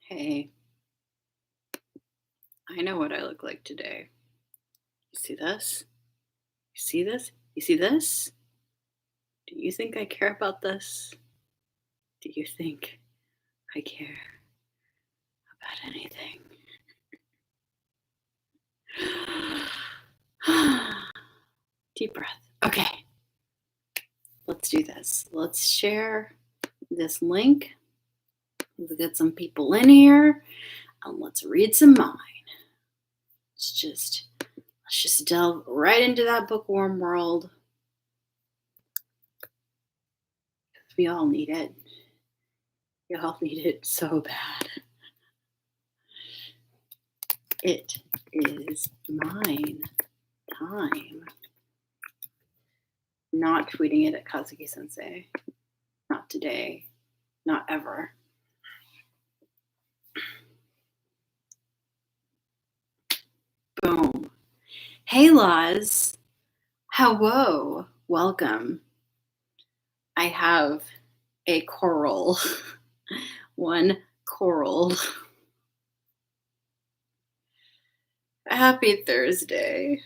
Hey, I know what I look like today. You see this? You see this? You see this? Do you think I care about this? Do you think I care about anything? Deep breath. Okay, let's do this. Let's share this link. Let's get some people in here and let's read some mind. Let's just delve right into that bookworm world. We all need it. We all need it so bad. It is mine time. Not tweeting it at Kazuki Sensei. Not today. Not ever. Boom. Hey, Laz. Hello. Welcome. I have a coral. One coral. Happy Thursday.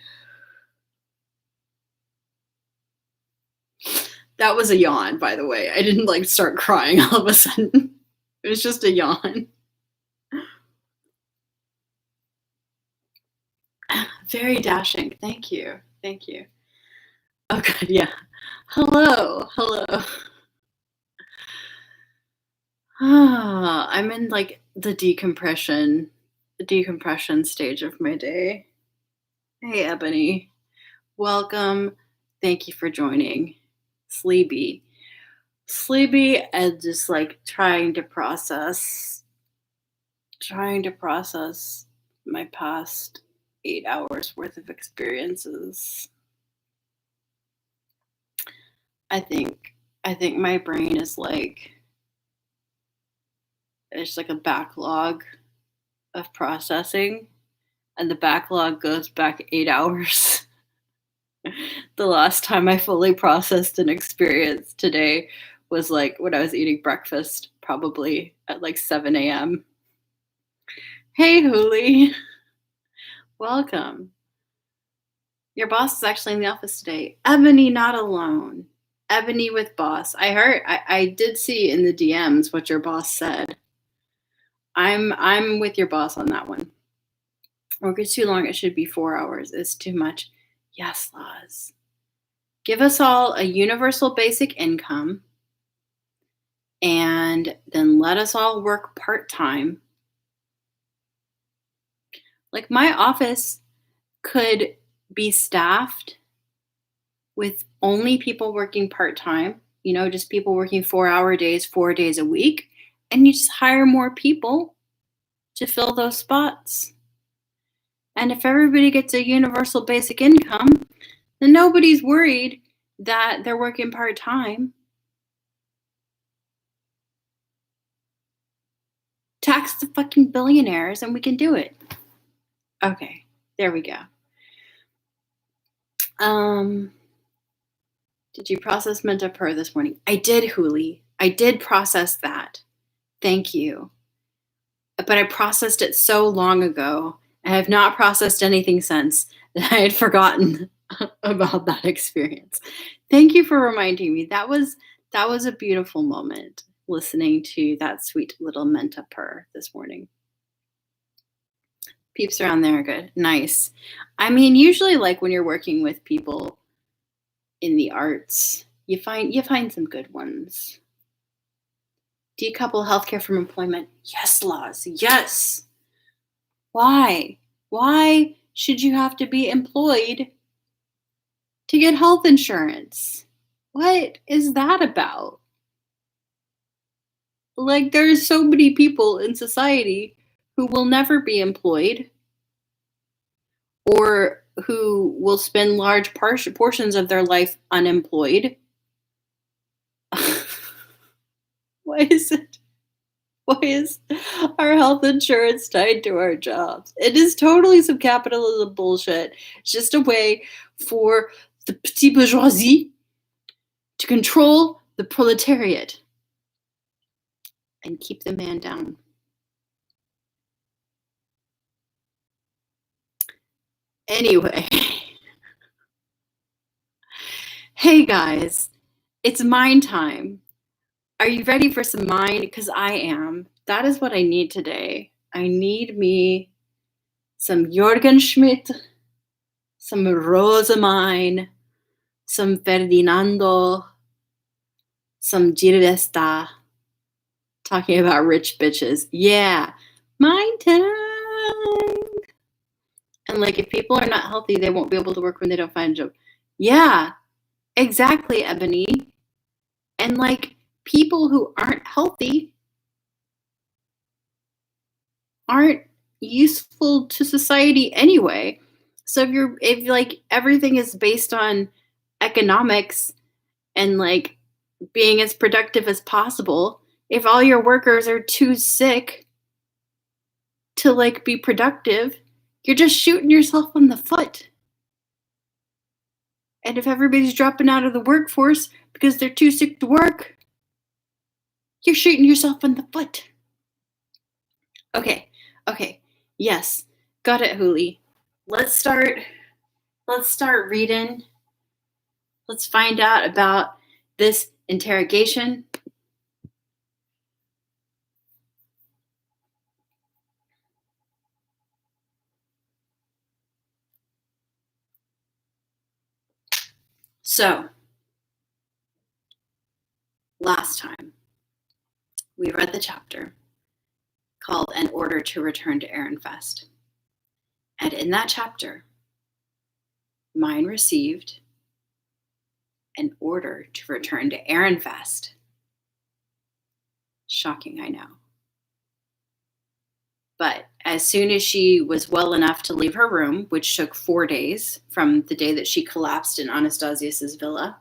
That was a yawn, by the way. I didn't start crying all of a sudden. It was just a yawn. Very dashing. Thank you. Thank you. Oh, God, yeah. Hello. I'm in the decompression stage of my day. Hey, Ebony. Welcome. Thank you for joining. Sleepy and just trying to process my past 8 hours worth of experiences. I think my brain is it's like a backlog of processing, and the backlog goes back 8 hours. The last time I fully processed an experience today was when I was eating breakfast, probably at 7 a.m. Hey, Huli. Welcome. Your boss is actually in the office today. Ebony, not alone. Ebony with boss. I did see in the DMs what your boss said. I'm with your boss on that one. Work is too long. It should be 4 hours. It's too much. Yes, Laws. Give us all a universal basic income, and then let us all work part-time. My office could be staffed with only people working part-time, just people working 4-hour days, 4 days a week, and you just hire more people to fill those spots. And if everybody gets a universal basic income, then nobody's worried that they're working part-time. Tax the fucking billionaires and we can do it. Okay, there we go. Did you process Menta Per this morning? I did, Huli. I did process that. Thank you. But I processed it so long ago. I have not processed anything since that I had forgotten about that experience. Thank you for reminding me. That was a beautiful moment, listening to that sweet little Menta purr this morning. Peeps around there are good. Nice. I mean, usually when you're working with people in the arts, you find some good ones. Decouple healthcare from employment. Yes, Laws. Yes. Why? Why should you have to be employed to get health insurance? What is that about? There's so many people in society who will never be employed or who will spend large portions of their life unemployed. Why is our health insurance tied to our jobs? It is totally some capitalism bullshit. It's just a way for the petit bourgeoisie to control the proletariat and keep the man down. Anyway. Hey guys, it's mine time. Are you ready for some mine? Because I am. That is what I need today. I need me some Jorgen Schmidt, some Rosa mine, some Ferdinando, some Girvesta, talking about rich bitches. Yeah, mine time. And like, if people are not healthy, they won't be able to work when they don't find a job. Yeah, exactly, Ebony. And like, people who aren't healthy aren't useful to society anyway. So if like everything is based on economics and like being as productive as possible, if all your workers are too sick to like be productive, you're just shooting yourself in the foot. And if everybody's dropping out of the workforce because they're too sick to work, you're shooting yourself in the foot. Okay. Yes. Got it, Huli. Let's start reading. Let's find out about this interrogation. So, last time we read the chapter called An Order to Return to Ehrenfest. And in that chapter, mine received an order to return to Ehrenfest. Shocking, I know. But as soon as she was well enough to leave her room, which took 4 days from the day that she collapsed in Anastasius's villa.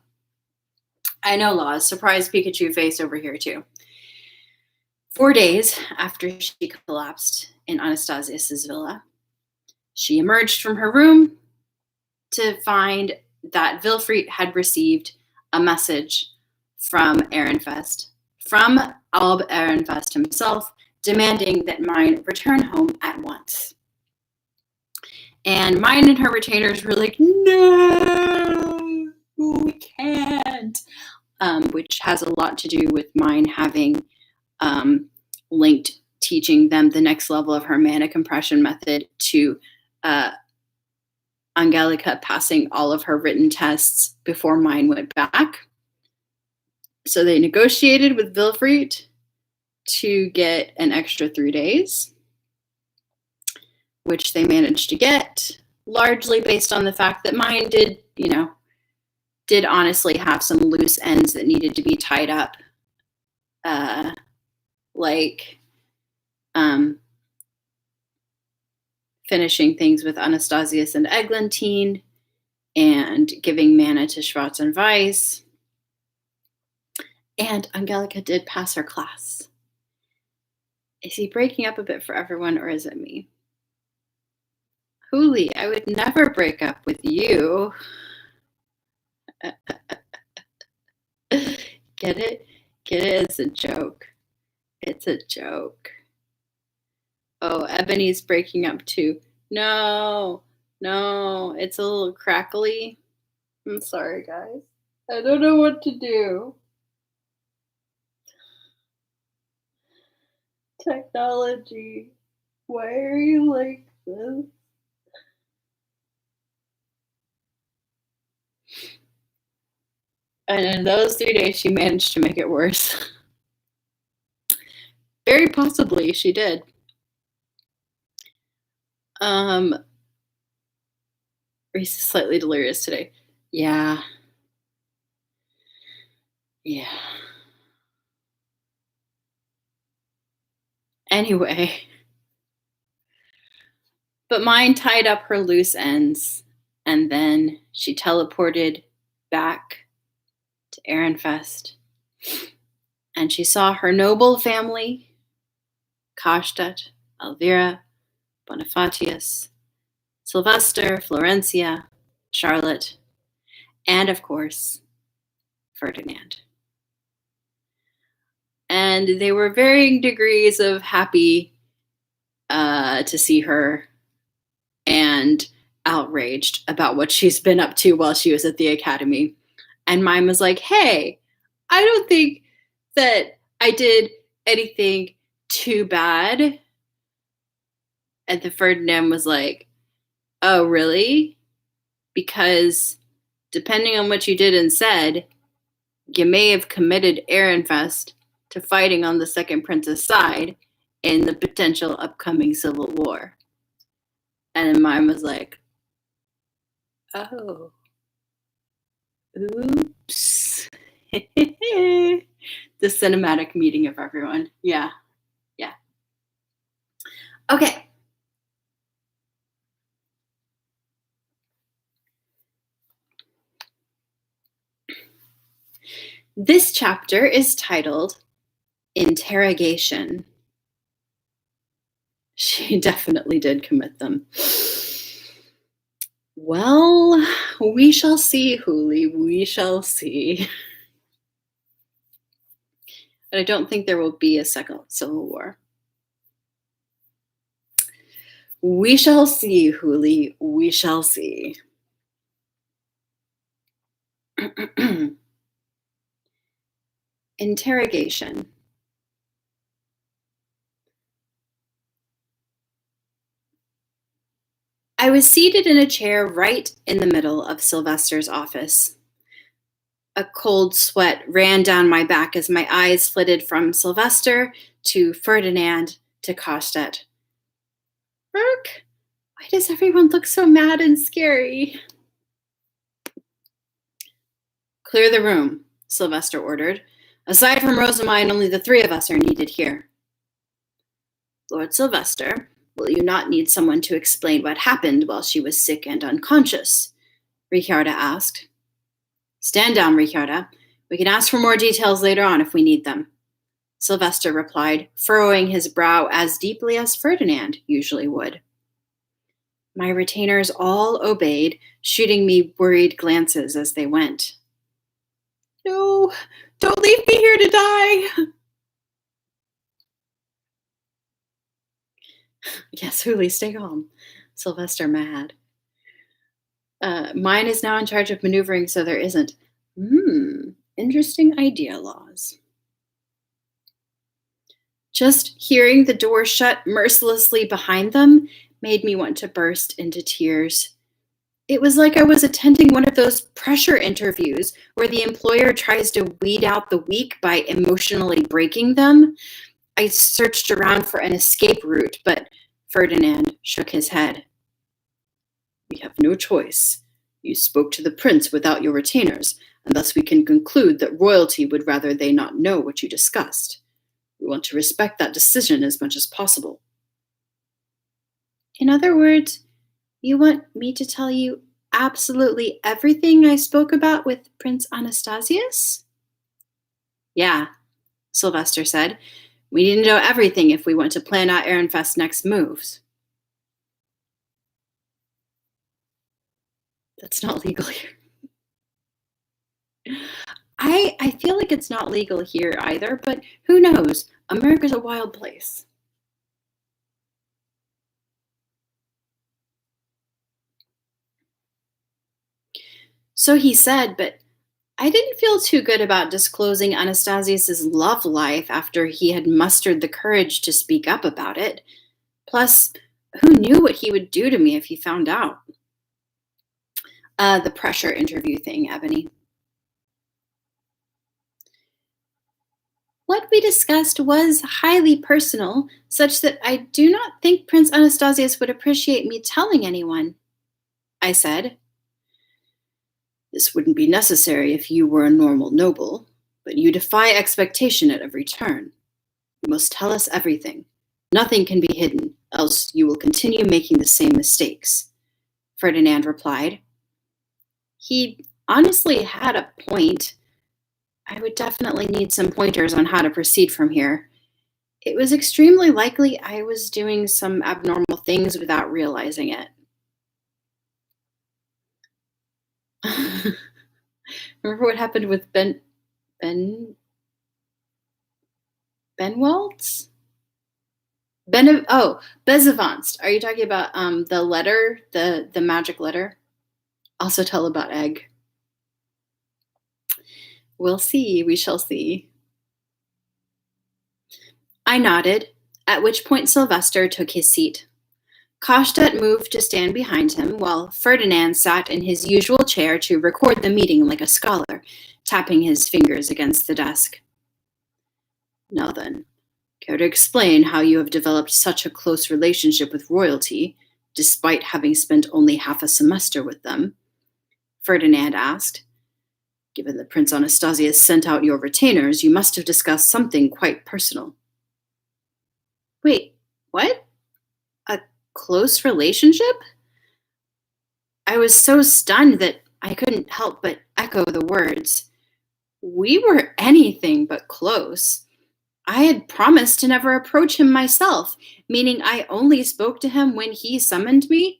I know, Laws. Surprise Pikachu face over here, too. 4 days after she collapsed in Anastasius's villa, she emerged from her room to find that Wilfried had received a message from Ehrenfest, from Alb Ehrenfest himself, demanding that mine return home at once. And mine and her retainers were like, no, we can't. Which has a lot to do with mine having linked teaching them the next level of her mana compression method to Angelica passing all of her written tests before mine went back. So they negotiated with Wilfried to get an extra 3 days, which they managed to get, largely based on the fact that mine did honestly have some loose ends that needed to be tied up. Finishing things with Anastasius and Eglantine and giving mana to Schwarz and Weiss. And Angelica did pass her class. Is he breaking up a bit for everyone, or is it me? Huli, I would never break up with you. Get it? Get it? It's a joke. It's a joke. Oh, Ebony's breaking up too. No, it's a little crackly. I'm sorry, guys. I don't know what to do. Technology. Why are you like this? And in those 3 days, she managed to make it worse. Very possibly, she did. Rhys is slightly delirious today. Yeah. Anyway. But mine tied up her loose ends, and then she teleported back to Ehrenfest. And she saw her noble family, Karstedt, Elvira, Bonifatius, Sylvester, Florencia, Charlotte, and of course, Ferdinand. And they were varying degrees of happy to see her. And outraged about what she's been up to while she was at the academy. And Mime was like, hey, I don't think that I did anything too bad. And the Ferdinand was like, oh, really? Because depending on what you did and said, you may have committed Ehrenfest to fighting on the second prince's side in the potential upcoming civil war. And then Mime was like, oh, oops. The cinematic meeting of everyone. Yeah. Okay. This chapter is titled Interrogation. She definitely did commit them. Well, we shall see, Huli. We shall see. But I don't think there will be a second civil war. We shall see, Huli. We shall see. Interrogation. I was seated in a chair right in the middle of Sylvester's office. A cold sweat ran down my back as my eyes flitted from Sylvester to Ferdinand to Kostet. Burke, why does everyone look so mad and scary? Clear the room, Sylvester ordered. Aside from Rosamine, only the three of us are needed here. Lord Sylvester, will you not need someone to explain what happened while she was sick and unconscious? Ricciarda asked. Stand down, Ricciarda. We can ask for more details later on if we need them. Sylvester replied, furrowing his brow as deeply as Ferdinand usually would. My retainers all obeyed, shooting me worried glances as they went. No, don't leave me here to die. Yes, Huli, stay calm. Sylvester mad. Mine is now in charge of maneuvering, so there isn't. Interesting idea, Laws. Just hearing the door shut mercilessly behind them made me want to burst into tears. It was like I was attending one of those pressure interviews where the employer tries to weed out the weak by emotionally breaking them. I searched around for an escape route, but Ferdinand shook his head. We have no choice. You spoke to the prince without your retainers, and thus we can conclude that royalty would rather they not know what you discussed. We want to respect that decision as much as possible. In other words, you want me to tell you absolutely everything I spoke about with Prince Anastasius? Yeah, Sylvester said. We need to know everything if we want to plan out Ehrenfest's next moves. That's not legal here. I feel like it's not legal here either, but who knows? America's a wild place. So he said, but I didn't feel too good about disclosing Anastasius's love life after he had mustered the courage to speak up about it. Plus, who knew what he would do to me if he found out? The pressure interview thing, Ebony. What we discussed was highly personal, such that I do not think Prince Anastasius would appreciate me telling anyone, I said. This wouldn't be necessary if you were a normal noble, but you defy expectation at every turn. You must tell us everything. Nothing can be hidden, else you will continue making the same mistakes, Ferdinand replied. He honestly had a point. I would definitely need some pointers on how to proceed from here. It was extremely likely I was doing some abnormal things without realizing it. Remember what happened with Benwelts? Benevanced. Are you talking about the letter, the magic letter? Also tell about egg. We'll see. We shall see. I nodded, at which point Sylvester took his seat. Kostet moved to stand behind him, while Ferdinand sat in his usual chair to record the meeting like a scholar, tapping his fingers against the desk. Now then, care to explain how you have developed such a close relationship with royalty, despite having spent only half a semester with them? Ferdinand asked. Given that Prince Anastasius sent out your retainers, you must have discussed something quite personal. Wait, what? A close relationship? I was so stunned that I couldn't help but echo the words. We were anything but close. I had promised to never approach him myself, meaning I only spoke to him when he summoned me,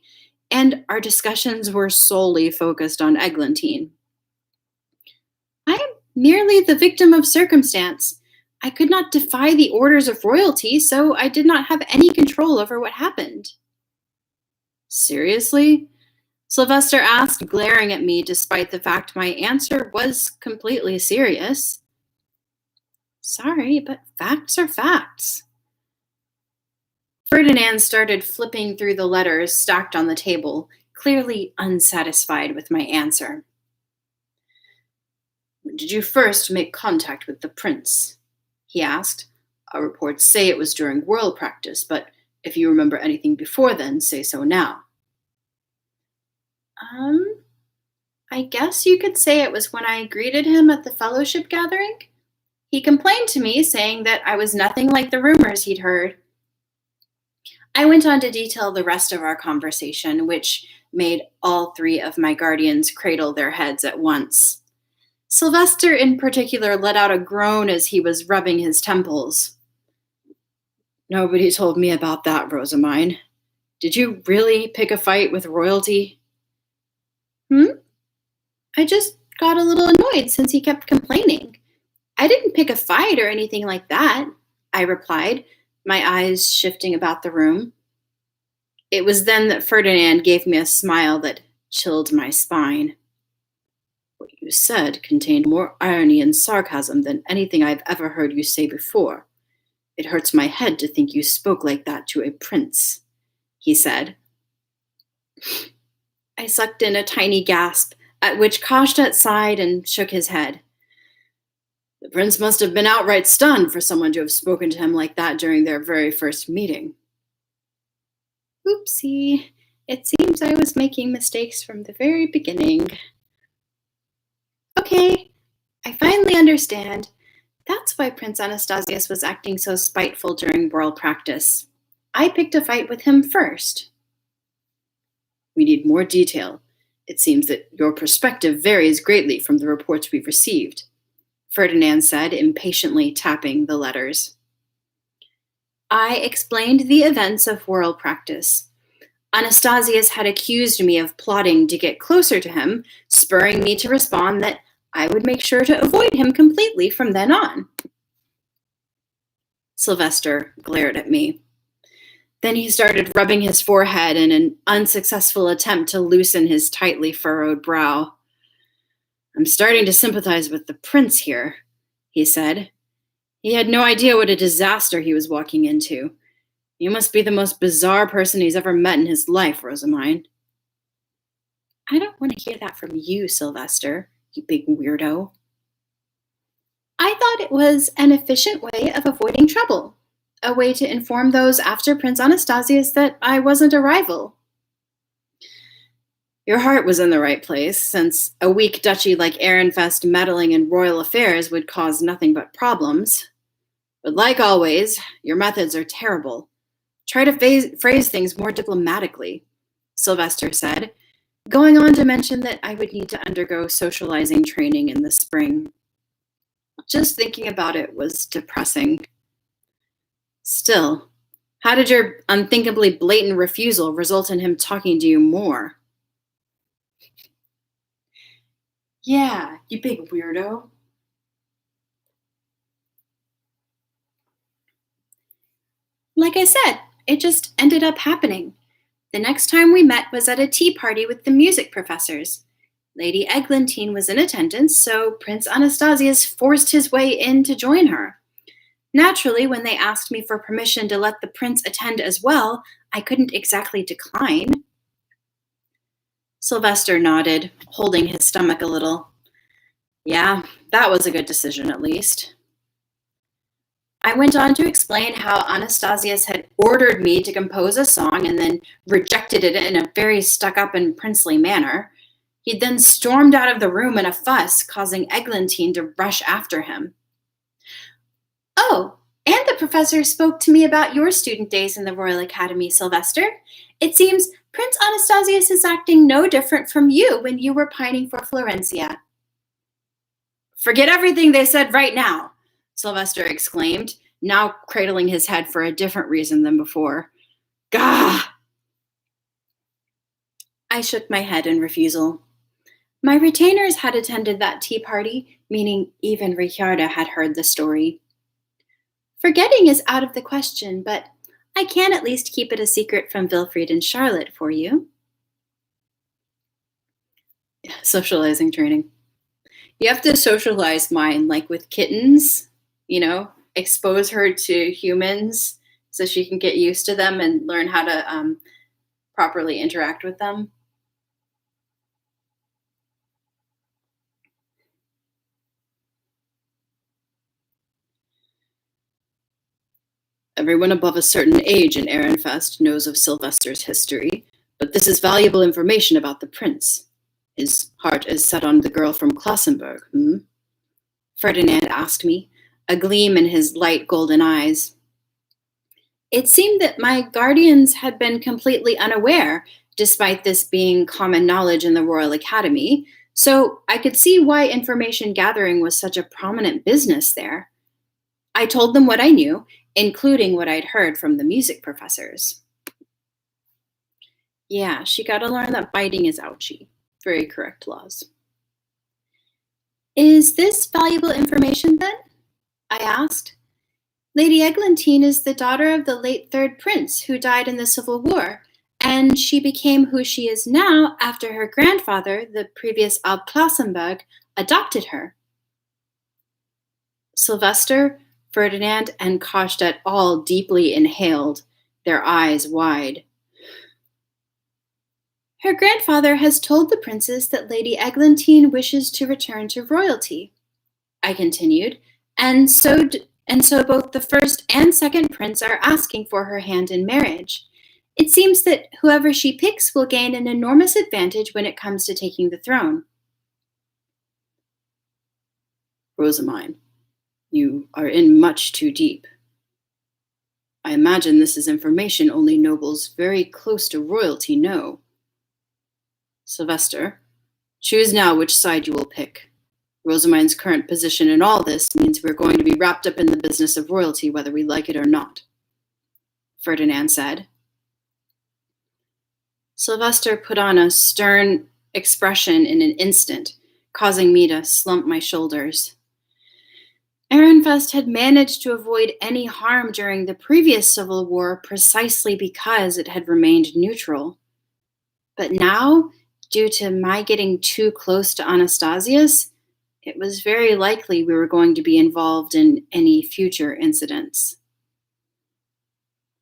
and our discussions were solely focused on Eglantine. I am merely the victim of circumstance. I could not defy the orders of royalty, so I did not have any control over what happened. Seriously? Sylvester asked, glaring at me despite the fact my answer was completely serious. Sorry, but facts are facts. Ferdinand started flipping through the letters stacked on the table, clearly unsatisfied with my answer. When did you first make contact with the prince? He asked. Our reports say it was during whirl practice, but if you remember anything before then, say so now. I guess you could say it was when I greeted him at the fellowship gathering. He complained to me, saying that I was nothing like the rumors he'd heard. I went on to detail the rest of our conversation, which made all three of my guardians cradle their heads at once. Sylvester in particular let out a groan as he was rubbing his temples. Nobody told me about that, Rosamine. Did you really pick a fight with royalty? I just got a little annoyed since he kept complaining. I didn't pick a fight or anything like that, I replied, my eyes shifting about the room. It was then that Ferdinand gave me a smile that chilled my spine. What you said contained more irony and sarcasm than anything I've ever heard you say before. It hurts my head to think you spoke like that to a prince, he said. I sucked in a tiny gasp, at which Kostet sighed and shook his head. The prince must have been outright stunned for someone to have spoken to him like that during their very first meeting. Oopsie, it seems I was making mistakes from the very beginning. Okay, I finally understand. That's why Prince Anastasius was acting so spiteful during whirl practice. I picked a fight with him first. We need more detail. It seems that your perspective varies greatly from the reports we've received, Ferdinand said, impatiently tapping the letters. I explained the events of whirl practice. Anastasius had accused me of plotting to get closer to him, spurring me to respond that I would make sure to avoid him completely from then on. Sylvester glared at me. Then he started rubbing his forehead in an unsuccessful attempt to loosen his tightly furrowed brow. I'm starting to sympathize with the prince here, he said. He had no idea what a disaster he was walking into. You must be the most bizarre person he's ever met in his life, Rosamine. I don't want to hear that from you, Sylvester, you big weirdo. I thought it was an efficient way of avoiding trouble. A way to inform those after Prince Anastasius that I wasn't a rival. Your heart was in the right place, since a weak duchy like Ehrenfest meddling in royal affairs would cause nothing but problems. But like always, your methods are terrible. Try to phrase things more diplomatically, Sylvester said, going on to mention that I would need to undergo socializing training in the spring. Just thinking about it was depressing. Still, how did your unthinkably blatant refusal result in him talking to you more? Yeah, you big weirdo. Like I said, it just ended up happening. The next time we met was at a tea party with the music professors. Lady Eglantine was in attendance, so Prince Anastasius forced his way in to join her. Naturally, when they asked me for permission to let the prince attend as well, I couldn't exactly decline. Sylvester nodded, holding his stomach a little. Yeah, that was a good decision, at least. I went on to explain how Anastasius had ordered me to compose a song and then rejected it in a very stuck-up and princely manner. He then stormed out of the room in a fuss, causing Eglantine to rush after him. Oh, and the professor spoke to me about your student days in the Royal Academy, Sylvester. It seems Prince Anastasius is acting no different from you when you were pining for Florencia. Forget everything they said right now, Sylvester exclaimed, now cradling his head for a different reason than before. Gah! I shook my head in refusal. My retainers had attended that tea party, meaning even Richarda had heard the story. Forgetting is out of the question, but I can at least keep it a secret from Wilfried and Charlotte for you. Socializing training. You have to socialize mine, like with kittens, expose her to humans so she can get used to them and learn how to properly interact with them. Everyone above a certain age in Ehrenfest knows of Sylvester's history, but this is valuable information about the prince. His heart is set on the girl from Klassenburg, Ferdinand asked me, a gleam in his light golden eyes. It seemed that my guardians had been completely unaware, despite this being common knowledge in the Royal Academy, so I could see why information gathering was such a prominent business there. I told them what I knew, including what I'd heard from the music professors. Yeah, she got to learn that biting is ouchy. Very correct, Laws. Is this valuable information, then? I asked. Lady Eglantine is the daughter of the late third prince who died in the Civil War, and she became who she is now after her grandfather, the previous Ab Klassenburg, adopted her. Sylvester, Ferdinand, and Koschet all deeply inhaled, their eyes wide. Her grandfather has told the princes that Lady Eglantine wishes to return to royalty, I continued, and so both the first and second prince are asking for her hand in marriage. It seems that whoever she picks will gain an enormous advantage when it comes to taking the throne. Rosamine, you are in much too deep. I imagine this is information only nobles very close to royalty know. Sylvester, choose now which side you will pick. Rosamine's current position in all this means we're going to be wrapped up in the business of royalty whether we like it or not, Ferdinand said. Sylvester put on a stern expression in an instant, causing me to slump my shoulders. Ehrenfest had managed to avoid any harm during the previous civil war precisely because it had remained neutral. But now, due to my getting too close to Anastasius, it was very likely we were going to be involved in any future incidents.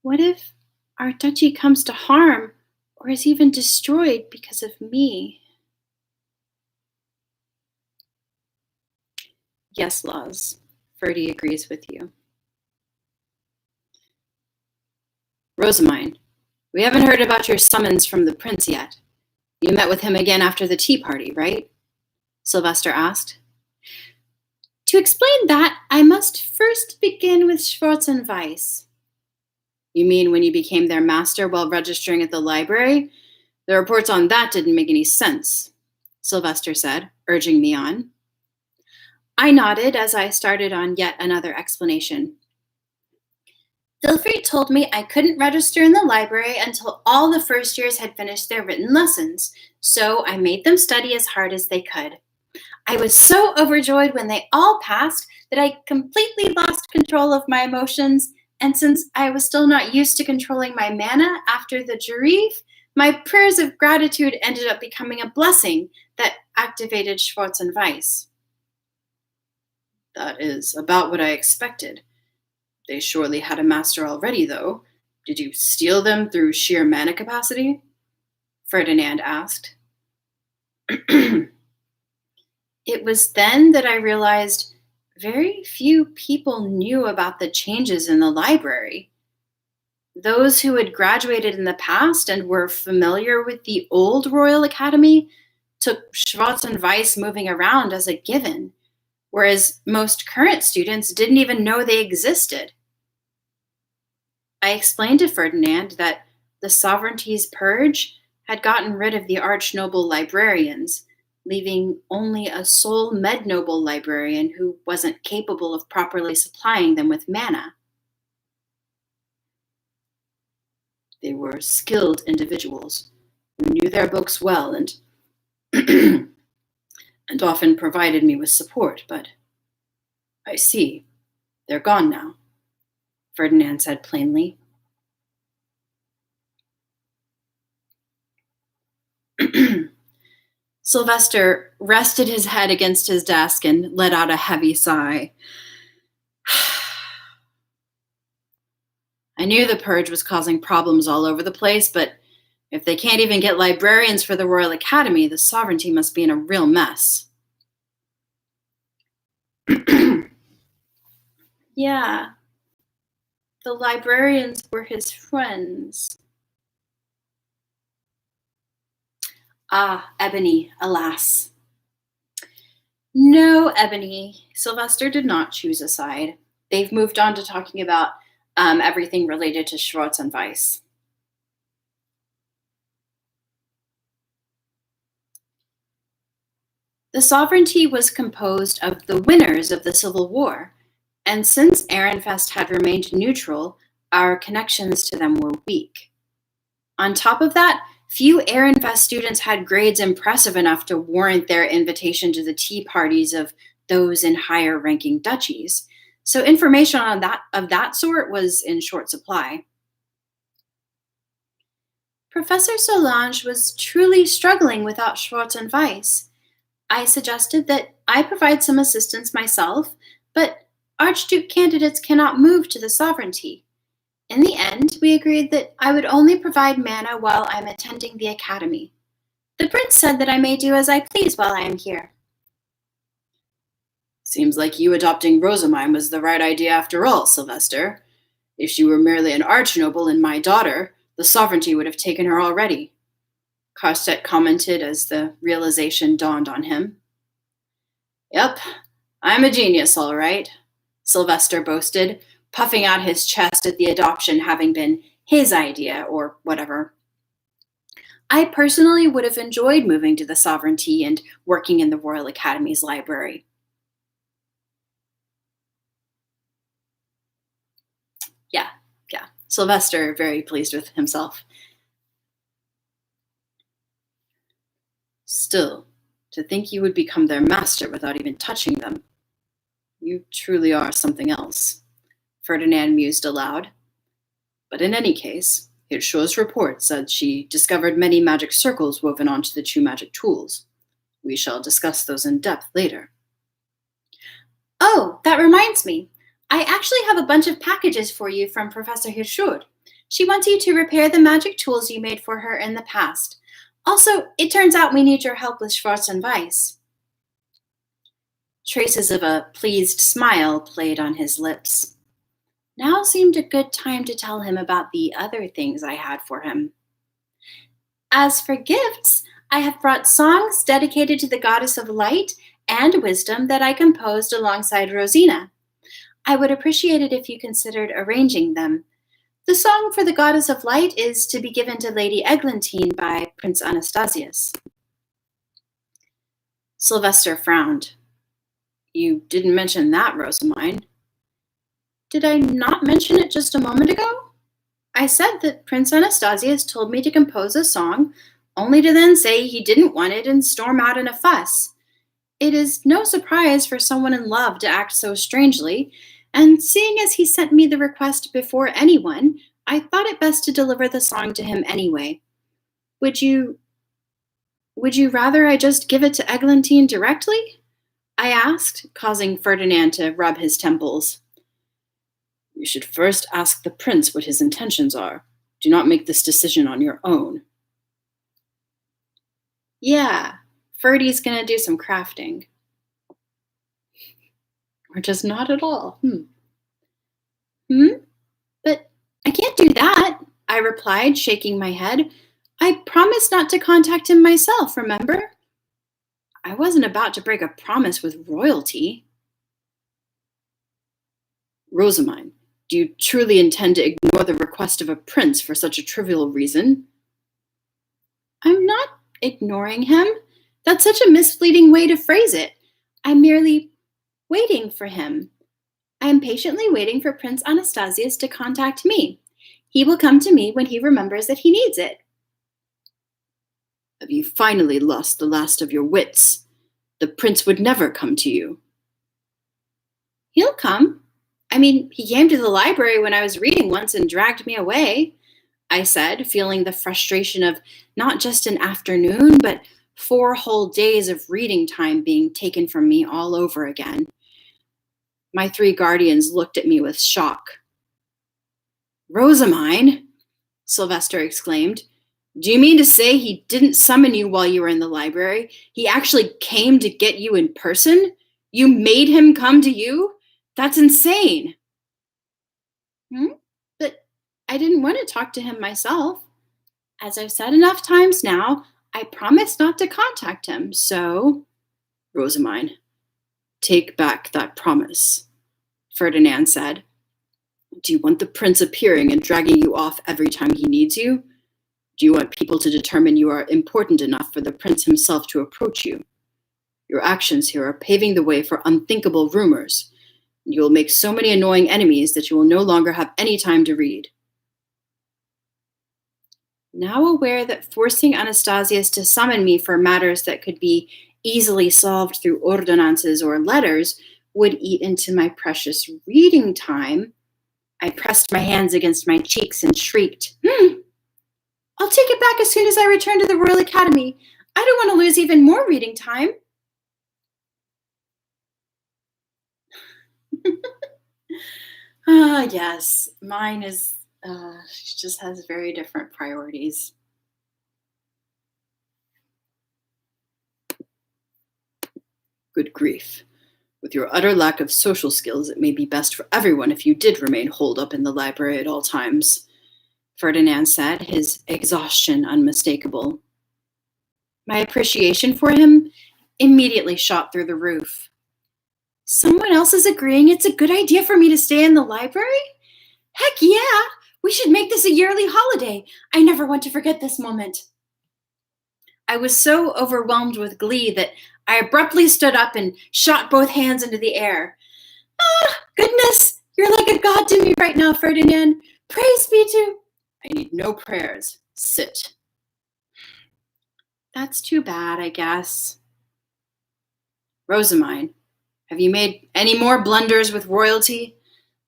What if our duchy comes to harm or is even destroyed because of me? Yes, Laws. Ferdy agrees with you. Rosamine, we haven't heard about your summons from the prince yet. You met with him again after the tea party, right? Sylvester asked. To explain that, I must first begin with Schwartz and Weiss. You mean when you became their master while registering at the library? The reports on that didn't make any sense, Sylvester said, urging me on. I nodded as I started on yet another explanation. Wilfried told me I couldn't register in the library until all the first years had finished their written lessons, so I made them study as hard as they could. I was so overjoyed when they all passed that I completely lost control of my emotions And since I was still not used to controlling my mana after the Jarif, my prayers of gratitude ended up becoming a blessing that activated Schwartz and Weiss. That is about what I expected. They surely had a master already, though. Did you steal them through sheer mana capacity? Ferdinand asked. It was then that I realized very few people knew about the changes in the library. Those who had graduated in the past and were familiar with the old Royal Academy took Schwartz and Weiss moving around as a given, whereas most current students didn't even know they existed. I explained to Ferdinand that the Sovereignty's purge had gotten rid of the arch-noble librarians, leaving only a sole med-noble librarian who wasn't capable of properly supplying them with mana. They were skilled individuals who knew their books well and and often provided me with support, but I see. They're gone now, Ferdinand said plainly. Sylvester rested his head against his desk and let out a heavy sigh. I knew the purge was causing problems all over the place, but if they can't even get librarians for the Royal Academy, the Sovereignty must be in a real mess. Yeah, the librarians were his friends. Ah, Ebony, alas. No, Ebony. Sylvester did not choose a side. They've moved on to talking about everything related to Schwartz and Weiss. The Sovereignty was composed of the winners of the Civil War, and since Ehrenfest had remained neutral, our connections to them were weak. On top of that, few Ehrenfest students had grades impressive enough to warrant their invitation to the tea parties of those in higher-ranking duchies, so information on of that sort was in short supply. Professor Solange was truly struggling without Schwartz and Weiss. I suggested that I provide some assistance myself, but Archduke candidates cannot move to the Sovereignty. In the end, we agreed that I would only provide mana while I'm attending the Academy. The prince said that I may do as I please while I am here. Seems like you adopting Rosamine was the right idea after all, Sylvester. If she were merely an arch-noble and my daughter, the Sovereignty would have taken her already, Carstedt commented as the realization dawned on him. Yep, I'm a genius, all right, Sylvester boasted, puffing out his chest at the adoption having been his idea or whatever. I personally would have enjoyed moving to the Sovereignty and working in the Royal Academy's library. Yeah. Sylvester very pleased with himself. Still, to think you would become their master without even touching them. You truly are something else, Ferdinand mused aloud. But in any case, Hirsch's report said she discovered many magic circles woven onto the two magic tools. We shall discuss those in depth later. Oh, that reminds me. I actually have a bunch of packages for you from Professor Hirschur. She wants you to repair the magic tools you made for her in the past. Also, it turns out we need your help with Schwartz and Weiss. Traces of a pleased smile played on his lips. Now seemed a good time to tell him about the other things I had for him. As for gifts, I have brought songs dedicated to the goddess of light and wisdom that I composed alongside Rosina. I would appreciate it if you considered arranging them. The song for the goddess of light is to be given to Lady Eglantine by Prince Anastasius. Sylvester frowned. You didn't mention that, Rosamine. Did I not mention it just a moment ago? I said that Prince Anastasius told me to compose a song, only to then say he didn't want it and storm out in a fuss. It is no surprise for someone in love to act so strangely, and seeing as he sent me the request before anyone, I thought it best to deliver the song to him anyway. Would you rather I just give it to Eglantine directly? I asked, causing Ferdinand to rub his temples. You should first ask the prince what his intentions are. Do not make this decision on your own. Yeah, Ferdy's gonna do some crafting. Or just not at all. But I can't do that, I replied, shaking my head. I promised not to contact him myself, remember? I wasn't about to break a promise with royalty. Rosamine, do you truly intend to ignore the request of a prince for such a trivial reason? I'm not ignoring him. That's such a misleading way to phrase it. I'm merely waiting for him. I am patiently waiting for Prince Anastasius to contact me. He will come to me when he remembers that he needs it. Have you finally lost the last of your wits? The prince would never come to you. He'll come. I mean, he came to the library when I was reading once and dragged me away, I said, feeling the frustration of not just an afternoon, but 4 whole days of reading time being taken from me all over again. My 3 guardians looked at me with shock. Rosamine, Sylvester exclaimed. Do you mean to say he didn't summon you while you were in the library? He actually came to get you in person? You made him come to you? That's insane. But I didn't want to talk to him myself. As I've said enough times now, I promised not to contact him, so... Rosamine, take back that promise, Ferdinand said. Do you want the prince appearing and dragging you off every time he needs you? Do you want people to determine you are important enough for the prince himself to approach you? Your actions here are paving the way for unthinkable rumors. You will make so many annoying enemies that you will no longer have any time to read. Now aware that forcing Anastasius to summon me for matters that could be easily solved through ordinances or letters would eat into my precious reading time, I pressed my hands against my cheeks and shrieked, I'll take it back as soon as I return to the Royal Academy. I don't want to lose even more reading time. Yes, mine is, she just has very different priorities. Good grief. With your utter lack of social skills, it may be best for everyone if you did remain holed up in the library at all times, Ferdinand said, his exhaustion unmistakable. My appreciation for him immediately shot through the roof. Someone else is agreeing it's a good idea for me to stay in the library? Heck yeah! We should make this a yearly holiday. I never want to forget this moment. I was so overwhelmed with glee that I abruptly stood up and shot both hands into the air. Goodness, you're like a god to me right now, Ferdinand. Praise be to... I need no prayers. Sit. That's too bad, I guess. Rosamine, have you made any more blunders with royalty?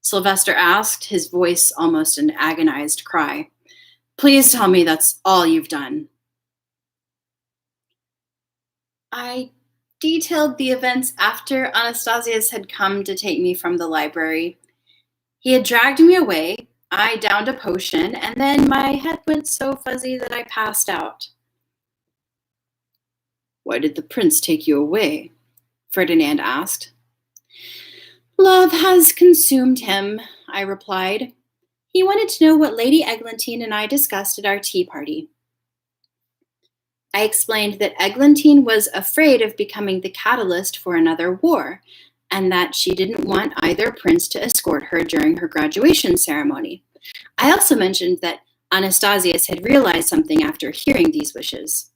Sylvester asked, his voice almost an agonized cry. Please tell me that's all you've done. I detailed the events after Anastasius had come to take me from the library. He had dragged me away, I downed a potion, and then my head went so fuzzy that I passed out. Why did the prince take you away? Ferdinand asked. Love has consumed him, I replied. He wanted to know what Lady Eglantine and I discussed at our tea party. I explained that Eglantine was afraid of becoming the catalyst for another war, and that she didn't want either prince to escort her during her graduation ceremony. I also mentioned that Anastasius had realized something after hearing these wishes.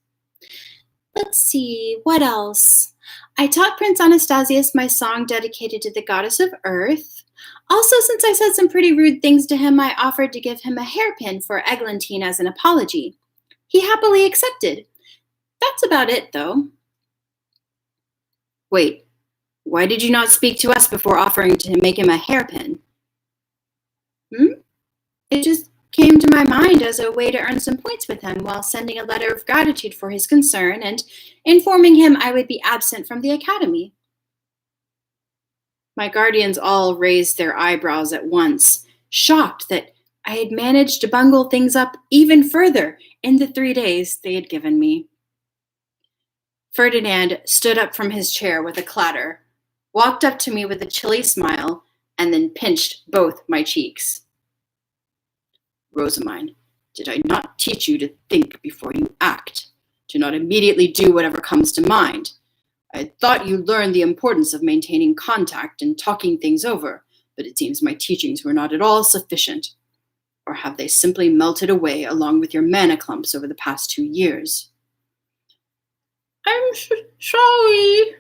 Let's see, what else? I taught Prince Anastasius my song dedicated to the goddess of earth. Also, since I said some pretty rude things to him, I offered to give him a hairpin for Eglantine as an apology. He happily accepted. That's about it, though. Wait, Why did you not speak to us before offering to make him a hairpin? It just came to my mind as a way to earn some points with him while sending a letter of gratitude for his concern and informing him I would be absent from the academy. My guardians all raised their eyebrows at once, shocked that I had managed to bungle things up even further in the 3 days they had given me. Ferdinand stood up from his chair with a clatter, walked up to me with a chilly smile, and then pinched both my cheeks. Rosamine, did I not teach you to think before you act? Do not immediately do whatever comes to mind. I had thought you learned the importance of maintaining contact and talking things over, but it seems my teachings were not at all sufficient. Or have they simply melted away along with your mana clumps over the past 2 years? I'm sorry.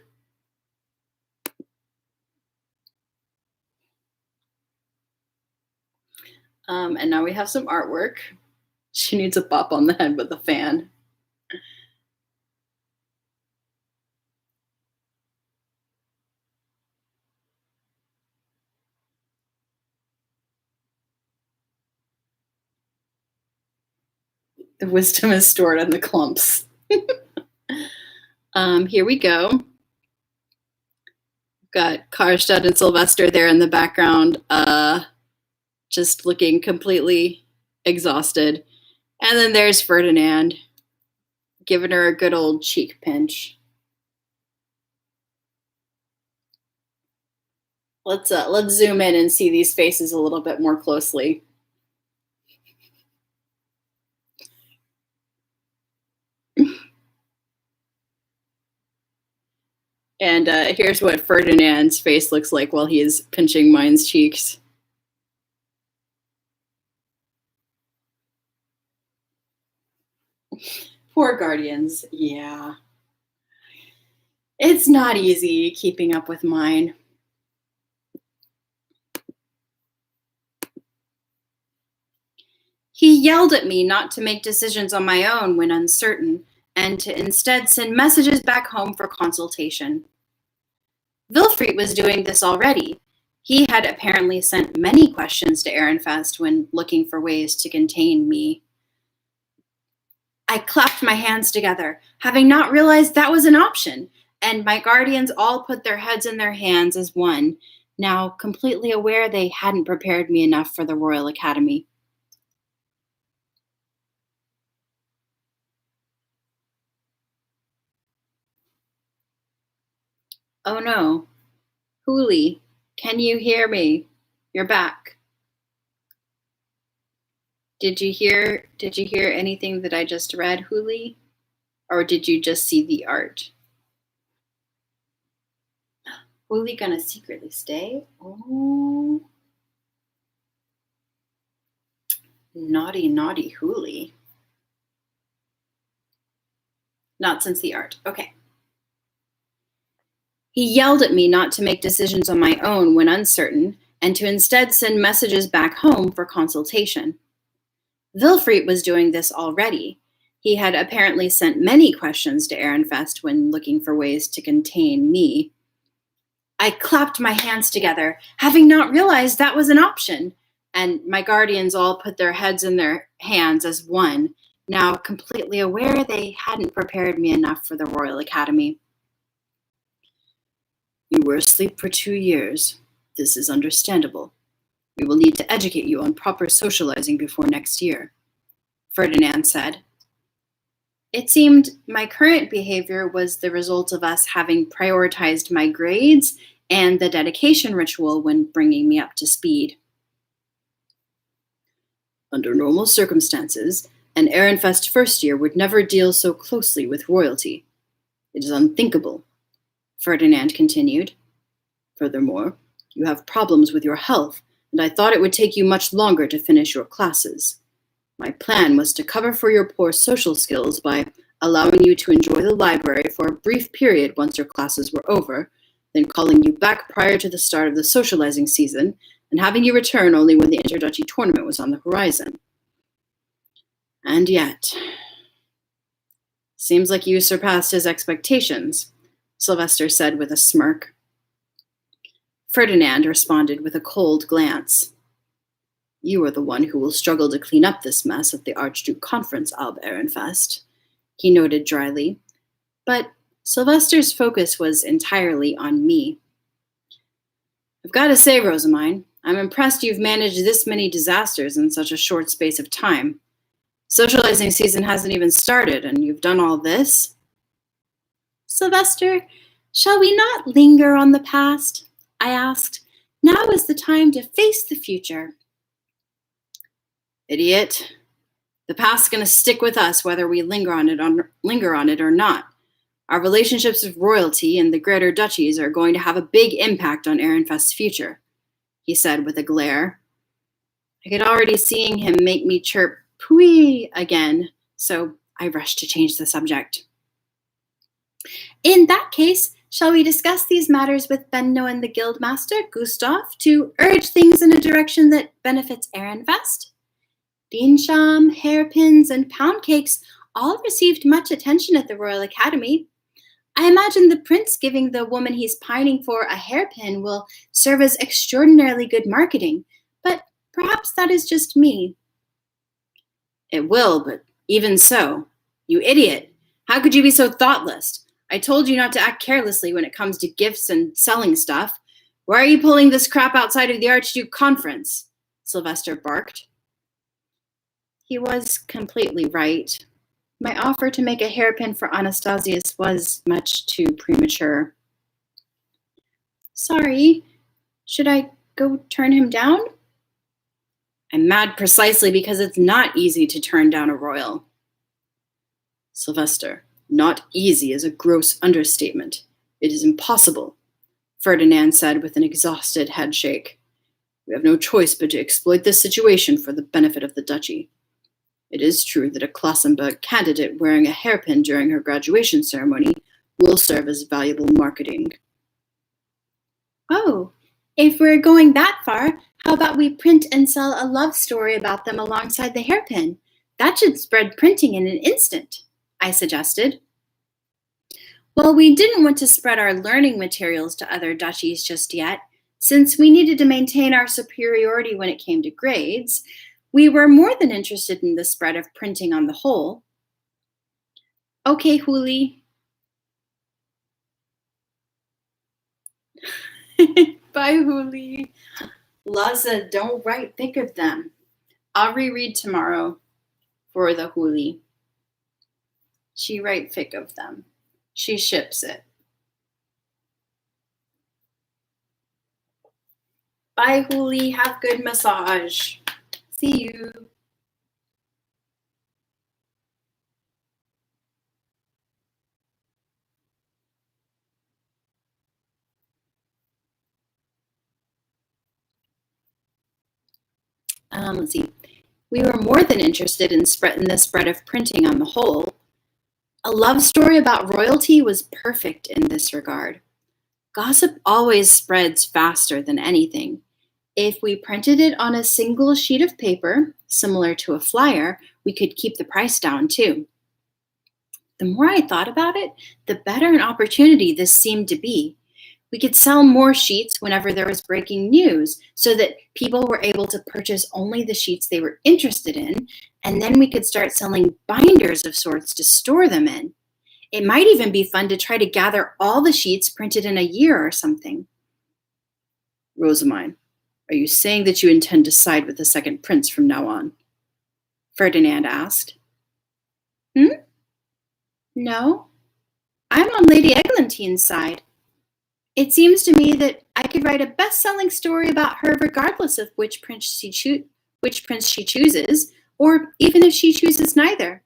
And now we have some artwork. She needs a bop on the head with a fan. The wisdom is stored in the clumps. Here we go. Got Karstedt and Sylvester there in the background, just looking completely exhausted. And then there's Ferdinand, giving her a good old cheek pinch. Let's zoom in and see these faces a little bit more closely. And here's what Ferdinand's face looks like while he is pinching mine's cheeks. Poor guardians, yeah. It's not easy keeping up with mine. He yelled at me not to make decisions on my own when uncertain, and to instead send messages back home for consultation. Wilfried was doing this already. He had apparently sent many questions to Ehrenfest when looking for ways to contain me. I clapped my hands together, having not realized that was an option, and my guardians all put their heads in their hands as one, now completely aware they hadn't prepared me enough for the Royal Academy. Oh no. Huli, can you hear me? You're back. Did you hear anything that I just read, Huli? Or did you just see the art? Huli gonna secretly stay? Oh. Naughty, naughty Huli. Not since the art. Okay. He yelled at me not to make decisions on my own when uncertain, and to instead send messages back home for consultation. Wilfried was doing this already. He had apparently sent many questions to Ehrenfest when looking for ways to contain me. I clapped my hands together, having not realized that was an option, and my guardians all put their heads in their hands as one, now completely aware they hadn't prepared me enough for the Royal Academy. You were asleep for 2 years. This is understandable. We will need to educate you on proper socializing before next year, Ferdinand said. It seemed my current behavior was the result of us having prioritized my grades and the dedication ritual when bringing me up to speed. Under normal circumstances, an Ehrenfest first year would never deal so closely with royalty. It is unthinkable, Ferdinand continued. Furthermore, you have problems with your health, and I thought it would take you much longer to finish your classes. My plan was to cover for your poor social skills by allowing you to enjoy the library for a brief period once your classes were over, then calling you back prior to the start of the socializing season, and having you return only when the Interduchy tournament was on the horizon. And yet, seems like you surpassed his expectations, Sylvester said with a smirk. Ferdinand responded with a cold glance. You are the one who will struggle to clean up this mess at the Archduke Conference, Alb Ehrenfest, he noted dryly. But Sylvester's focus was entirely on me. I've got to say, Rosamine, I'm impressed you've managed this many disasters in such a short space of time. Socializing season hasn't even started, and you've done all this? Sylvester, shall we not linger on the past? I asked. Now is the time to face the future. Idiot. The past's going to stick with us whether we linger on it or not. Our relationships with royalty and the greater duchies are going to have a big impact on Ehrenfest's future, he said with a glare. I could already see him make me chirp "Pooey" again, so I rushed to change the subject. In that case, shall we discuss these matters with Benno and the Guildmaster, Gustav, to urge things in a direction that benefits Ehrenfest? Diensham, hairpins, and pound cakes all received much attention at the Royal Academy. I imagine the prince giving the woman he's pining for a hairpin will serve as extraordinarily good marketing, but perhaps that is just me. It will, but even so, you idiot, how could you be so thoughtless? I told you not to act carelessly when it comes to gifts and selling stuff. Why are you pulling this crap outside of the Archduke Conference? Sylvester barked. He was completely right. My offer to make a hairpin for Anastasius was much too premature. Sorry, should I go turn him down? I'm mad precisely because it's not easy to turn down a royal. Sylvester, not easy is a gross understatement. It is impossible, Ferdinand said with an exhausted headshake. We have no choice but to exploit this situation for the benefit of the duchy. It is true that a Klassenburg candidate wearing a hairpin during her graduation ceremony will serve as valuable marketing. Oh, if we're going that far, how about we print and sell a love story about them alongside the hairpin? That should spread printing in an instant, I suggested. Well, we didn't want to spread our learning materials to other duchies just yet, since we needed to maintain our superiority when it came to grades. We were more than interested in the spread of printing on the whole. Okay, Huli. Bye, Huli. Laza, don't write thick of them. I'll reread tomorrow for the Huli. She write thick of them. She ships it. Bye, Huli. Have good massage. See you. Let's see. We were more than interested in the spread of printing on the whole. A love story about royalty was perfect in this regard. Gossip always spreads faster than anything. If we printed it on a single sheet of paper, similar to a flyer, we could keep the price down too. The more I thought about it, the better an opportunity this seemed to be. We could sell more sheets whenever there was breaking news so that people were able to purchase only the sheets they were interested in, and then we could start selling binders of sorts to store them in. It might even be fun to try to gather all the sheets printed in a year or something. Rosamine, are you saying that you intend to side with the second prince from now on? Ferdinand asked. No, I'm on Lady Eglantine's side. It seems to me that I could write a best-selling story about her regardless of which prince she chooses, or even if she chooses neither.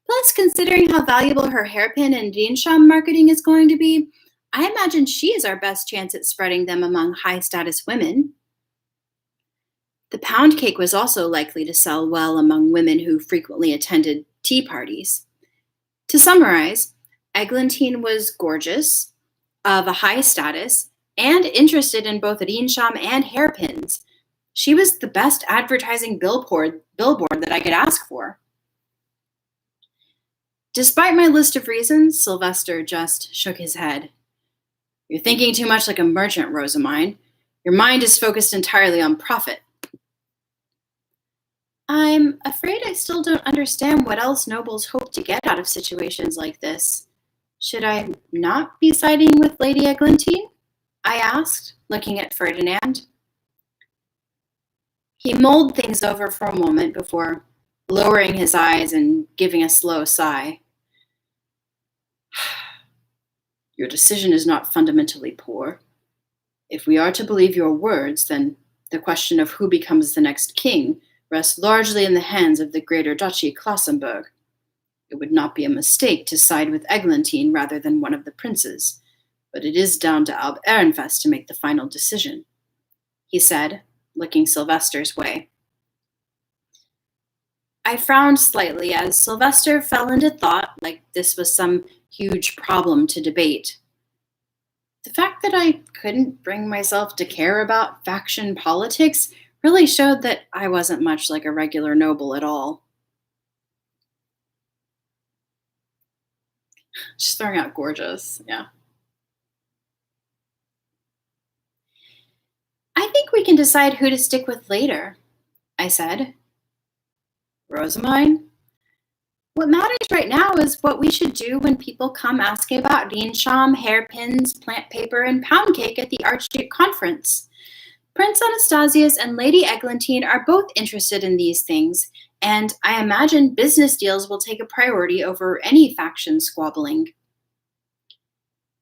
Plus, considering how valuable her hairpin and Diensham marketing is going to be, I imagine she is our best chance at spreading them among high-status women. The pound cake was also likely to sell well among women who frequently attended tea parties. To summarize, Eglantine was gorgeous, of a high status, and interested in both Diensham and hairpins. She was the best advertising billboard that I could ask for. Despite my list of reasons, Sylvester just shook his head. You're thinking too much like a merchant, Rosamine. Your mind is focused entirely on profit. I'm afraid I still don't understand what else nobles hope to get out of situations like this. Should I not be siding with Lady Eglantine? I asked, looking at Ferdinand. He mulled things over for a moment before lowering his eyes and giving a slow sigh. Your decision is not fundamentally poor. If we are to believe your words, then the question of who becomes the next king rests largely in the hands of the Greater Duchy Klassenburg. It would not be a mistake to side with Eglantine rather than one of the princes, but it is down to Alb Ehrenfest to make the final decision, he said, looking Sylvester's way. I frowned slightly as Sylvester fell into thought like this was some huge problem to debate. The fact that I couldn't bring myself to care about faction politics really showed that I wasn't much like a regular noble at all. Just throwing out gorgeous, yeah. I think we can decide who to stick with later, I said. Rosamine? What matters right now is what we should do when people come asking about Rheinsham, hairpins, plant paper, and pound cake at the Archduke Conference. Prince Anastasius and Lady Eglantine are both interested in these things, and I imagine business deals will take a priority over any faction squabbling.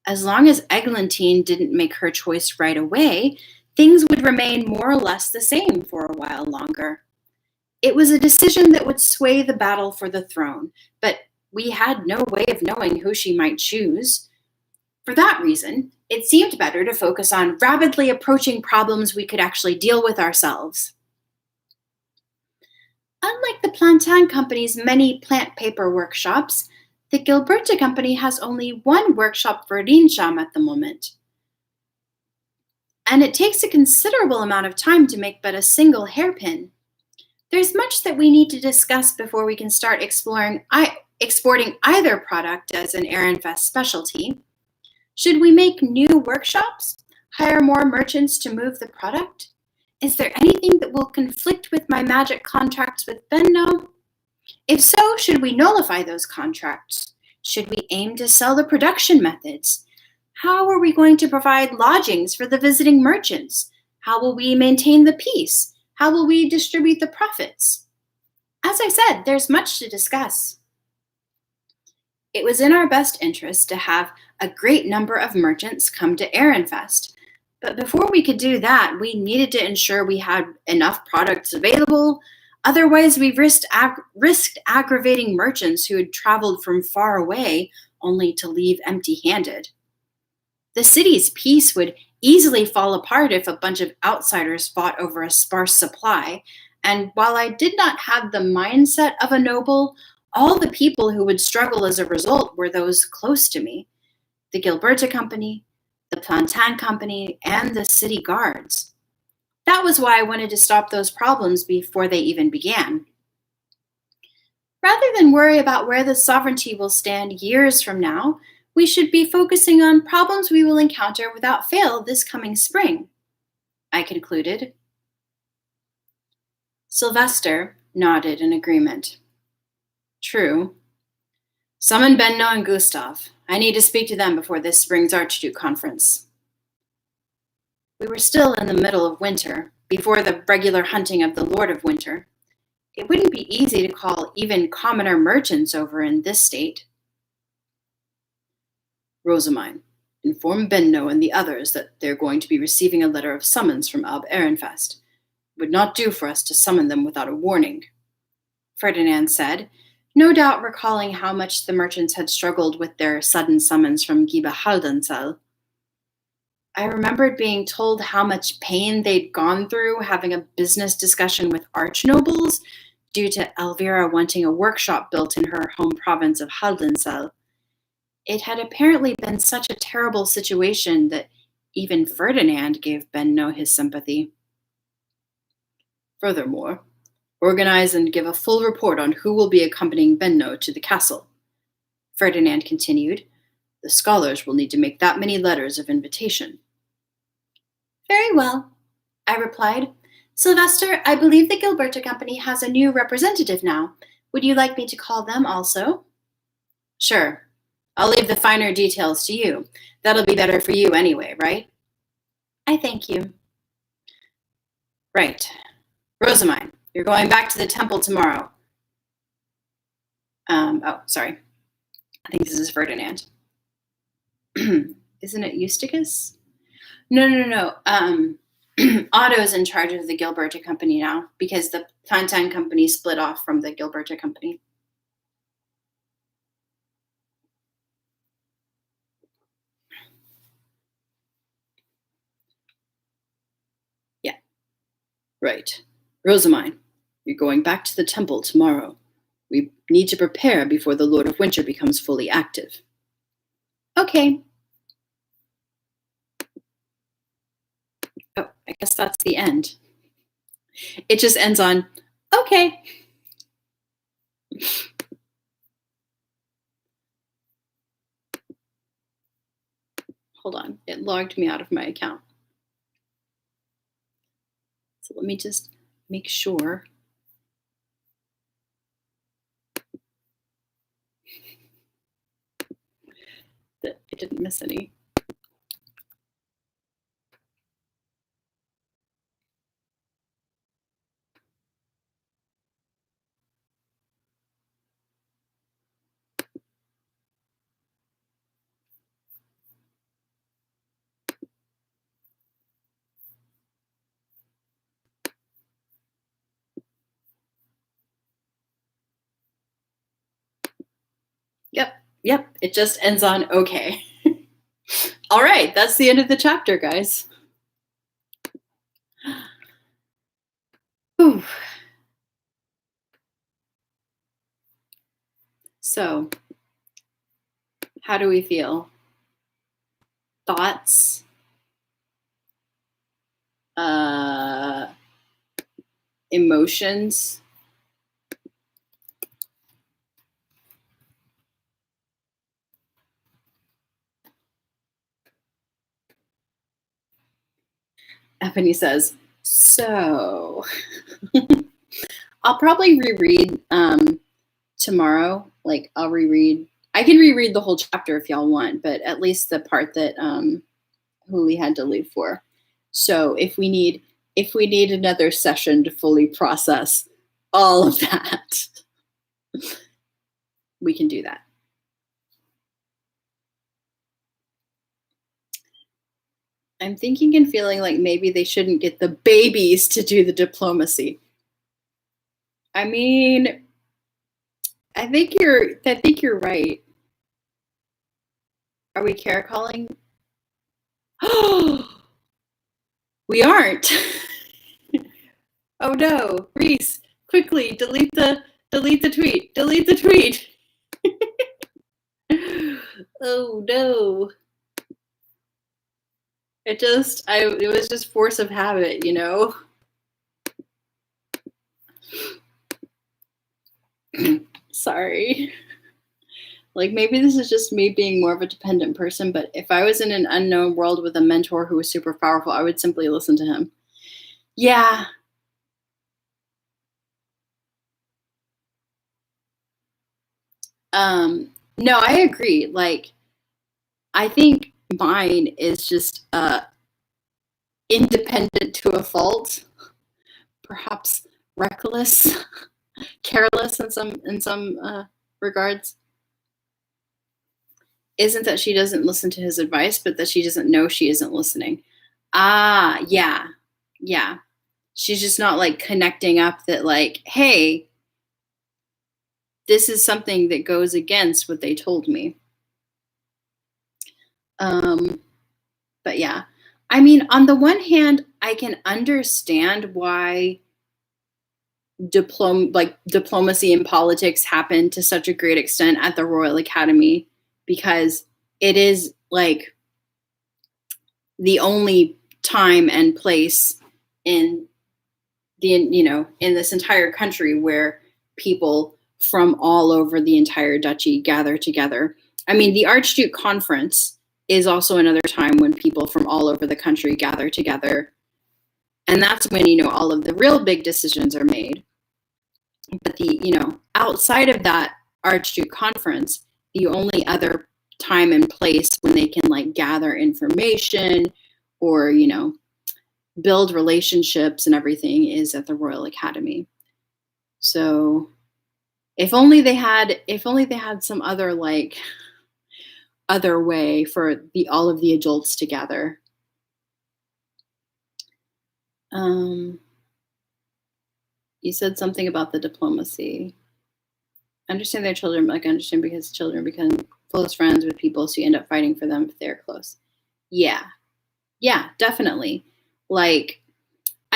As long as Eglantine didn't make her choice right away, things would remain more or less the same for a while longer. It was a decision that would sway the battle for the throne, but we had no way of knowing who she might choose. For that reason, it seemed better to focus on rapidly approaching problems we could actually deal with ourselves. Unlike the Plantain Company's many plant paper workshops, the Gilberta Company has only one workshop for Rheinsham at the moment. And it takes a considerable amount of time to make but a single hairpin. There's much that we need to discuss before we can start exporting either product as an Ehrenfest specialty. Should we make new workshops? Hire more merchants to move the product? Is there anything that will conflict with my magic contracts with Benno? If so, should we nullify those contracts? Should we aim to sell the production methods? How are we going to provide lodgings for the visiting merchants? How will we maintain the peace? How will we distribute the profits? As I said, there's much to discuss. It was in our best interest to have a great number of merchants come to Ehrenfest, but before we could do that, we needed to ensure we had enough products available. Otherwise, we risked aggravating merchants who had traveled from far away only to leave empty-handed. The city's peace would easily fall apart if a bunch of outsiders fought over a sparse supply, and while I did not have the mindset of a noble, all the people who would struggle as a result were those close to me: the Gilberta Company, the Plantain Company, and the city guards. That was why I wanted to stop those problems before they even began. Rather than worry about where the sovereignty will stand years from now, we should be focusing on problems we will encounter without fail this coming spring, I concluded. Sylvester nodded in agreement. True. Summon Benno and Gustav. I need to speak to them before this spring's Archduke Conference. We were still in the middle of winter, before the regular hunting of the Lord of Winter. It wouldn't be easy to call even commoner merchants over in this state. Rosamine, inform Benno and the others that they're going to be receiving a letter of summons from Alb Ehrenfest. It would not do for us to summon them without a warning, Ferdinand said, no doubt recalling how much the merchants had struggled with their sudden summons from Giba Haldensel. I remembered being told how much pain they'd gone through having a business discussion with archnobles due to Elvira wanting a workshop built in her home province of Haldensel. It had apparently been such a terrible situation that even Ferdinand gave Benno his sympathy. Furthermore, organize and give a full report on who will be accompanying Benno to the castle, Ferdinand continued, The scholars will need to make that many letters of invitation. Very well, I replied. Sylvester, I believe the Gilberta Company has a new representative now. Would you like me to call them also? Sure. I'll leave the finer details to you. That'll be better for you anyway, right? I thank you. Right. Rosamine, you're going back to the temple tomorrow. Sorry. I think this is Ferdinand. Isn't it Eustachius? No. Otto's in charge of the Gilberta Company now because the Fontaine Company split off from the Gilberta Company. Yeah. Right. Rosamine, you're going back to the temple tomorrow. We need to prepare before the Lord of Winter becomes fully active. Okay. Oh, I guess that's the end. It just ends on, okay. Hold on, it logged me out of my account. So let me just make sure. That I didn't miss any. Yep, it just ends on okay. All right, that's the end of the chapter, guys. Whew. So, how do we feel? Thoughts? Emotions? Ebony says, so I'll probably reread tomorrow. Like I can reread the whole chapter if y'all want, but at least the part that Huli had to leave for. So if we need another session to fully process all of that, we can do that. I'm thinking and feeling like maybe they shouldn't get the babies to do the diplomacy. I mean, I think you're right. Are we caracoling? We aren't. Oh no, Rhys, quickly delete the tweet. Delete the tweet. Oh no. It was just force of habit, you know? Sorry. Like maybe this is just me being more of a dependent person, but if I was in an unknown world with a mentor who was super powerful, I would simply listen to him. Yeah. No, I agree. Like, I think mine is just independent to a fault, perhaps reckless, careless in some regards. Isn't that she doesn't listen to his advice, but that she doesn't know she isn't listening. Ah, yeah. She's just not like connecting up that like, hey, this is something that goes against what they told me. But yeah, I mean, on the one hand, I can understand why diplomacy and politics happen to such a great extent at the Royal Academy, because it is like the only time and place in this entire country where people from all over the entire duchy gather together. I mean, the Archduke Conference is also another time when people from all over the country gather together. And that's when, all of the real big decisions are made. But outside of that Archduke Conference, the only other time and place when they can like gather information or, build relationships and everything is at the Royal Academy. So if only they had some other other way for all of the adults to gather. You said something about the diplomacy. Understand their children, understand because children become close friends with people, so you end up fighting for them if they're close. Yeah, definitely. I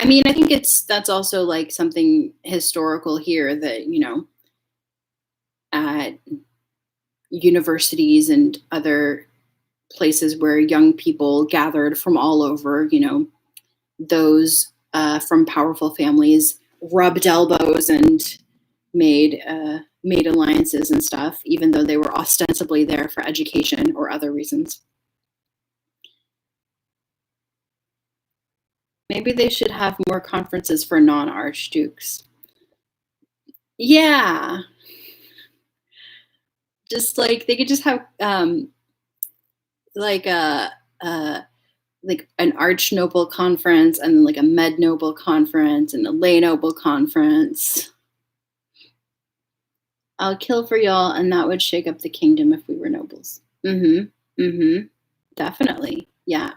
think that's also something historical here that, at universities and other places where young people gathered from all over, those from powerful families rubbed elbows and made alliances and stuff, even though they were ostensibly there for education or other reasons. Maybe they should have more conferences for non-archdukes. Yeah. Just they could just have an archnoble conference and then a med noble conference and a lay noble conference. I'll kill for y'all, and that would shake up the kingdom if we were nobles. Definitely. Yeah.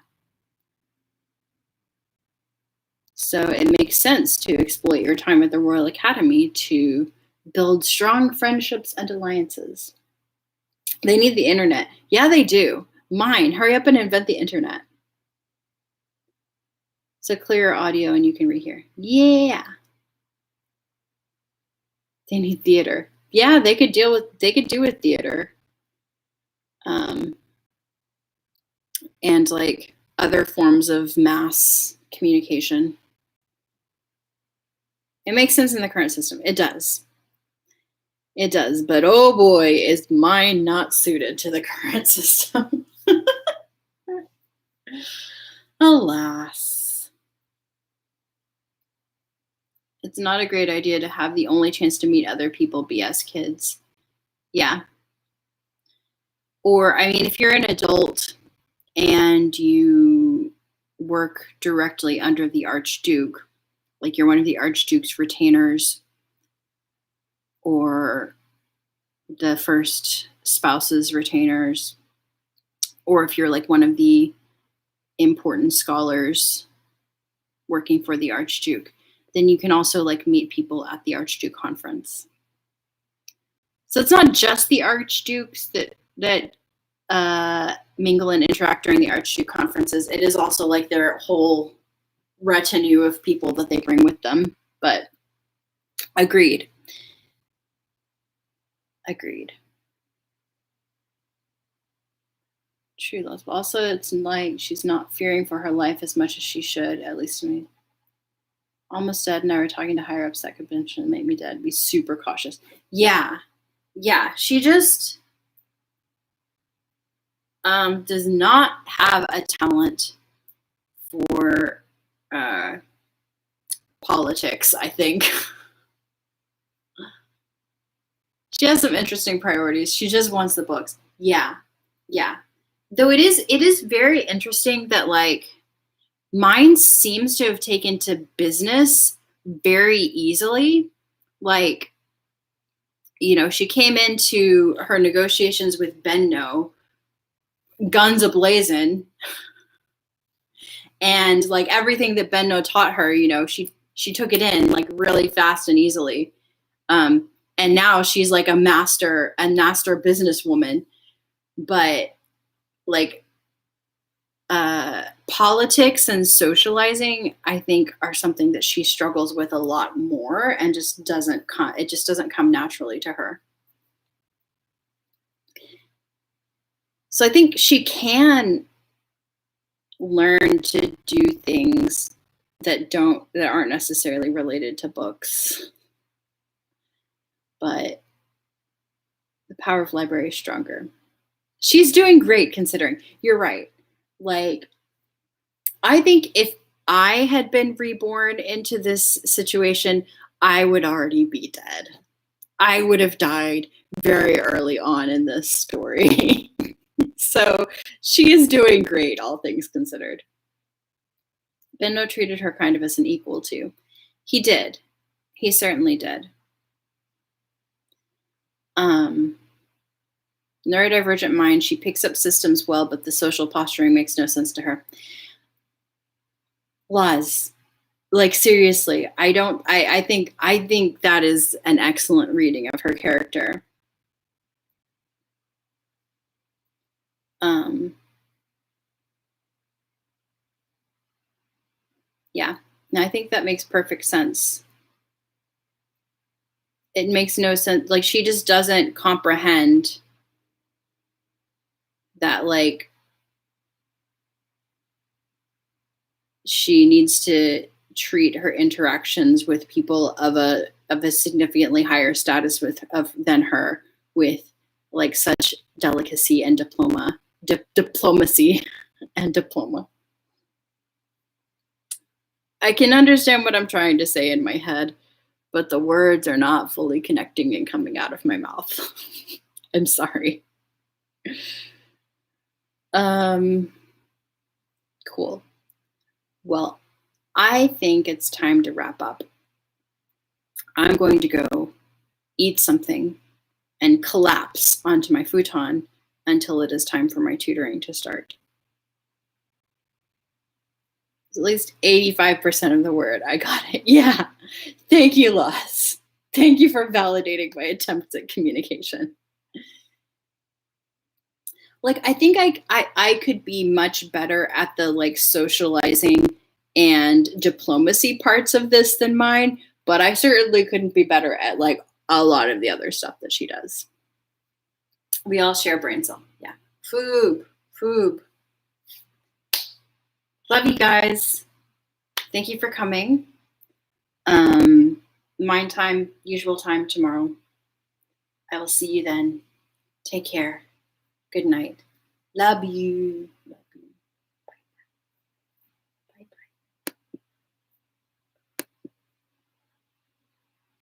So it makes sense to exploit your time at the Royal Academy to build strong friendships and alliances. They need the internet. Yeah, they do. Mine, hurry up and invent the internet. So clear audio and you can rehear. Yeah. They need theater. Yeah, they could do with theater. And other forms of mass communication. It makes sense in the current system. It does. It does, but oh boy, is mine not suited to the current system. Alas. It's not a great idea to have the only chance to meet other people be as kids. Yeah. Or, if you're an adult and you work directly under the Archduke, you're one of the Archduke's retainers or the first spouse's retainers, or if you're one of the important scholars working for the Archduke, then you can also meet people at the Archduke Conference. So it's not just the Archdukes that mingle and interact during the Archduke conferences. It is also their whole retinue of people that they bring with them. But agreed. True love. Also, it's she's not fearing for her life as much as she should, at least to me. Almost dead, and I were talking to higher ups that could potentially make me dead. Be super cautious. Yeah. She just does not have a talent for politics, I think. She has some interesting priorities. She just wants the books. Yeah. Though it is very interesting that mine seems to have taken to business very easily. She came into her negotiations with Benno guns ablazing, and everything that Benno taught her, she took it in really fast and easily. And now she's a master businesswoman, but politics and socializing, I think, are something that she struggles with a lot more, and just doesn't come naturally to her. So I think she can learn to do things that aren't necessarily related to books. But the power of library is stronger. She's doing great considering. You're right. Like, I think if I had been reborn into this situation, I would already be dead. I would have died very early on in this story. So she is doing great, all things considered. Benno treated her kind of as an equal, too. He did. He certainly did. Neurodivergent mind, she picks up systems well, but the social posturing makes no sense to her. Laz, like seriously, I think that is an excellent reading of her character. Yeah, and I think that makes perfect sense. It makes no sense. Like, she just doesn't comprehend that, like, she needs to treat her interactions with people of a significantly higher status than her with like such delicacy and diplomacy and diploma. I can understand what I'm trying to say in my head, but the words are not fully connecting and coming out of my mouth. I'm sorry. Cool. Well, I think it's time to wrap up. I'm going to go eat something and collapse onto my futon until it is time for my tutoring to start. At least 85% of the word. I got it. Yeah. Thank you, Loss. Thank you for validating my attempts at communication. Like, I think I could be much better at the like socializing and diplomacy parts of this than mine, but I certainly couldn't be better at like a lot of the other stuff that she does. We all share brain cell. Yeah. Foob. Love you guys. Thank you for coming. Mind time, usual time tomorrow. I will see you then. Take care. Good night. Love you.